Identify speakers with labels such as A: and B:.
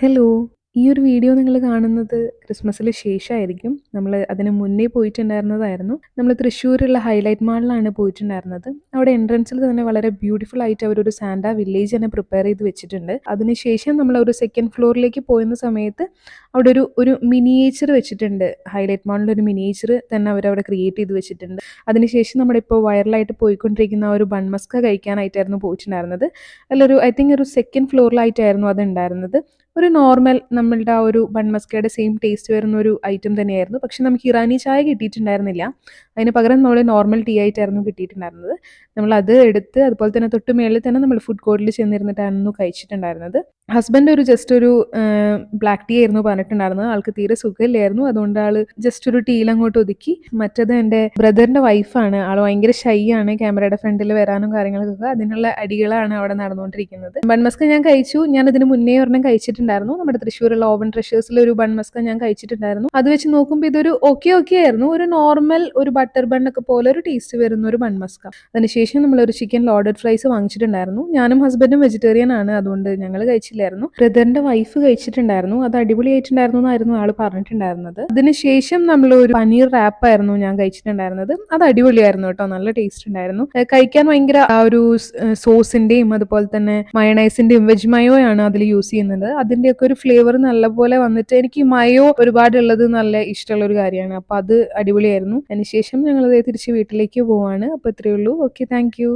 A: Hello! ഈ ഒരു video നിങ്ങൾ കാണുന്നത് ക്രിസ്മസിന് ശേഷമായിരിക്കും. നമ്മൾ അതിന് മുന്നേ പോയിട്ടുണ്ടായിരുന്നതായിരുന്നു. നമ്മൾ തൃശ്ശൂരുള്ള ഹൈലൈറ്റ് മാളിലാണ് പോയിട്ടുണ്ടായിരുന്നത്. അവിടെ എൻട്രൻസിൽ തന്നെ വളരെ ബ്യൂട്ടിഫുൾ ആയിട്ട് അവരൊരു സാന്റ വില്ലേജ് തന്നെ പ്രിപ്പയർ ചെയ്ത് വെച്ചിട്ടുണ്ട്. അതിനുശേഷം നമ്മൾ ഒരു സെക്കൻഡ് ഫ്ലോറിലേക്ക് പോയുന്ന സമയത്ത് അവിടെ ഒരു മിനിയേച്ചർ വെച്ചിട്ടുണ്ട്. ഹൈലൈറ്റ് മാളിൻ്റെ ഒരു മിനിയേച്ചർ തന്നെ അവരവിടെ ക്രിയേറ്റ് ചെയ്ത് വെച്ചിട്ടുണ്ട്. അതിനുശേഷം നമ്മുടെ ഇപ്പോൾ വൈറലായിട്ട് പോയിക്കൊണ്ടിരിക്കുന്ന ആ ഒരു ബൺമസ്ക കഴിക്കാനായിട്ടായിരുന്നു പോയിട്ടുണ്ടായിരുന്നത്. അതിലൊരു ഐ തിങ്ക് ഒരു സെക്കൻഡ് ഫ്ലോറിലായിട്ടായിരുന്നു അത് ഉണ്ടായിരുന്നത്. ഒരു നോർമൽ നമ്മളുടെ ആ ഒരു ബൺമസ്കയുടെ സെയിം ടേസ്റ്റ് വരുന്ന ഒരു ഐറ്റം തന്നെയായിരുന്നു. പക്ഷെ നമുക്ക് ഇറാനി ചായ കിട്ടിയിട്ടുണ്ടായിരുന്നില്ല. അതിന് പകരം നമ്മൾ നോർമൽ ടീ ആയിട്ടായിരുന്നു കിട്ടിയിട്ടുണ്ടായിരുന്നത്. നമ്മളത് എടുത്ത് അതുപോലെ തന്നെ തൊട്ട് മേളിൽ തന്നെ നമ്മൾ ഫുഡ് കോർട്ടിൽ ചെന്നിരുന്നിട്ടായിരുന്നു കഴിച്ചിട്ടുണ്ടായിരുന്നത്. ഹസ്ബൻഡ് ഒരു ജസ്റ്റ് ഒരു ബ്ലാക്ക് ടീ ആയിരുന്നു പറഞ്ഞിട്ടുണ്ടായിരുന്നത്. ആൾക്ക് തീരെ സുഖമില്ലായിരുന്നു. അതുകൊണ്ട് ആൾ ജസ്റ്റ് ഒരു ടീയിൽ അങ്ങോട്ട് ഒതുക്കി. മറ്റത് എൻ്റെ ബ്രദറിൻ്റെ വൈഫാണ്. ആൾ ഭയങ്കര ഷൈ ആണ് ക്യാമറയുടെ ഫ്രണ്ടിൽ വരാനും കാര്യങ്ങൾക്കൊക്കെ. അതിനുള്ള അടികളാണ് അവിടെ നടന്നുകൊണ്ടിരിക്കുന്നത്. ബൺമസ്ക ഞാൻ കഴിച്ചു. ഞാൻ ഇതിന് മുന്നേ ഒരെണ്ണം കഴിച്ചിട്ടുണ്ടായിരുന്നു. നമ്മുടെ തൃശ്ശൂരുള്ള ഓവൻ ട്രഷേഴ്സിൽ ഒരു ബൺമസ്ക ഞാൻ കഴിച്ചിട്ടുണ്ടായിരുന്നു. അത് വെച്ച് നോക്കുമ്പോൾ ഇതൊരു ഓക്കെ ആയിരുന്നു. ഒരു നോർമൽ ഒരു ബട്ടർ ബണ്ണൊക്കെ പോലെ ഒരു ടേസ്റ്റ് വരുന്ന ഒരു ബൺമസ്ക. അതിനുശേഷം നമ്മളൊരു ചിക്കൻ ലോഡഡ് ഫ്രൈസ് വാങ്ങിച്ചിട്ടുണ്ടായിരുന്നു. ഞാനും ഹസ്ബൻഡും വെജിറ്റേറിയൻ ആണ്. അതുകൊണ്ട് ഞങ്ങൾ കഴിച്ചില്ലായിരുന്നു. ബ്രദറിന്റെ വൈഫ് കഴിച്ചിട്ടുണ്ടായിരുന്നു. അത് അടിപൊളിയായിട്ടുണ്ടായിരുന്നു എന്നായിരുന്നു ആൾ പറഞ്ഞിട്ടുണ്ടായിരുന്നത്. അതിനുശേഷം നമ്മൾ ഒരു പനീർ റാപ്പ് ആയിരുന്നു ഞാൻ കഴിച്ചിട്ടുണ്ടായിരുന്നത്. അത് അടിപൊളിയായിരുന്നു കേട്ടോ. നല്ല ടേസ്റ്റ് ഉണ്ടായിരുന്നു. കഴിക്കാൻ ഭയങ്കര ആ ഒരു സോസിന്റെയും അതുപോലെ തന്നെ മയണൈസിന്റെയും വെജ് മയോ ആണ് അതിൽ യൂസ് ചെയ്യുന്നത്. അതിന്റെയൊക്കെ ഒരു ഫ്ലേവർ നല്ലപോലെ വന്നിട്ട് എനിക്ക് മയോ ഒരുപാട് ഉള്ളത് നല്ല ഇഷ്ടമുള്ള ഒരു കാര്യമാണ്. അപ്പൊ അത് അടിപൊളിയായിരുന്നു. അതിനുശേഷം ഞങ്ങൾ തിരിച്ച് വീട്ടിലേക്ക് പോവാണ്. അപ്പൊ ഇത്രയേ ഉള്ളൂ. Okay, thank you.